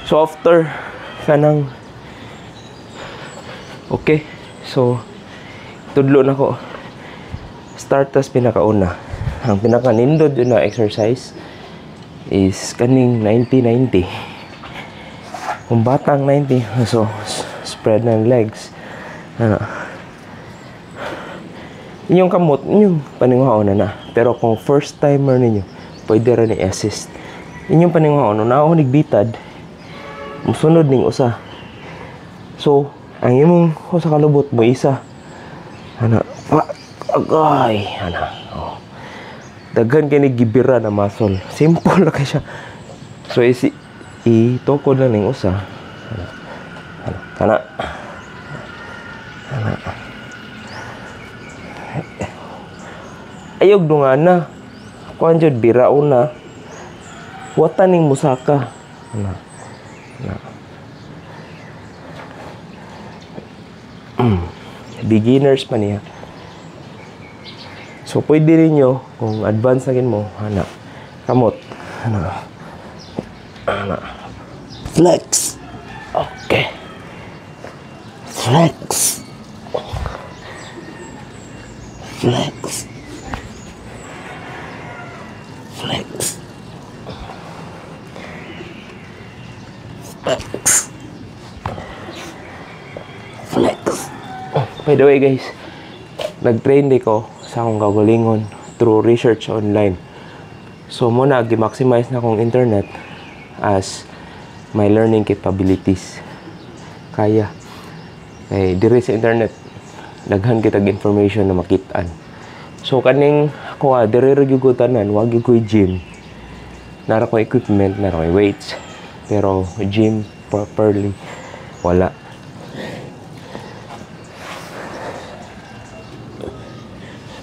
So after kanang okay, so tudlo na ko. Start tas pinakauna. Ang pinakanindot yun na exercise is kaning 90-90. Kung batang 90, so spread ng legs. Ano? Inyong kamot, inyong paninguhaon na. Pero kung first timer ninyo, pwede rin i-assist. Inyong paninguhaon, na ako nagbitad, musunod ning usa. So, ang imong usa kalubot mo isa. Ano? Agay! Ano? Oh. Daghan kini gibira na muscle. Simple lang siya. So, itukod lang ning usa. Kana. Ayog dungan na. Kuan jud biraon na. Watan ning musaka. Beginners pa niya. So pwede ninyo kung advance na mo, kamot. Flex. Okay. Flex. Flex. Flex. Flex. Flex. By the way guys, nag-train di ko sa akong kagalingon through research online. So muna gi-maximize na akong internet as my learning capabilities. Kaya diri sa internet daghan kitag information na makitaan. So kaning ako diri ra gyud ko tanan, wag gyud ko gym. Nara ko equipment, nara ko weights, pero gym properly wala.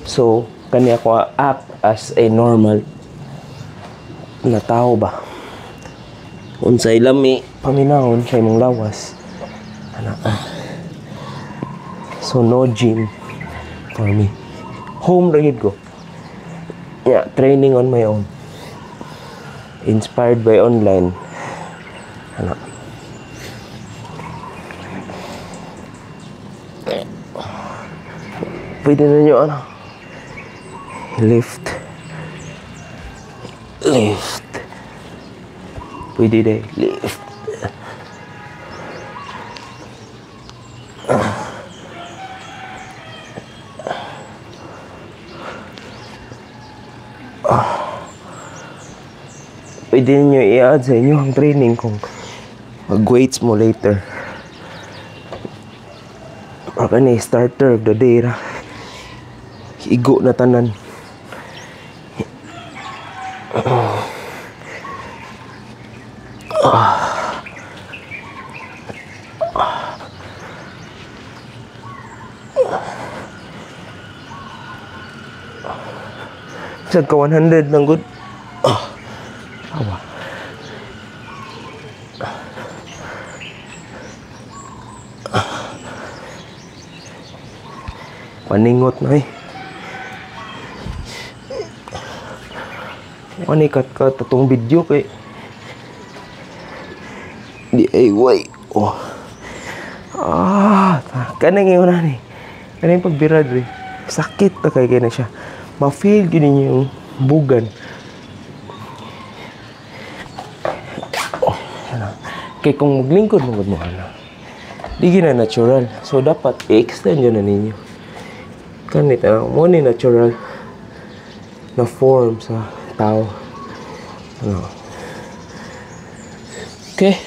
So kani ako up as a normal na tao ba. Unsay lami paminahon sa imong lawas. So no gym for me. Home ra gyud ko. Yeah, training on my own. Inspired by online. Pwede na nyo lift. Pwede na lift. Pwede nyo i-add sa inyo ang training kung mag-weights mo later. Baka na starter of the day ra. Igo na tanan. Sad ka 100 ng good. Awa. Paningot na Manikat ka tatong video kay DIY. Oh. Kanang ngayon na ni. Kanang pagbirad rin. Sakit na kay na siya. Ma-feel yun yung bugan. Kaya kung maglingkod mo di gina natural. So dapat i-extend yun na ninyo. Kanit mo ni natural na form sa tao. Okay.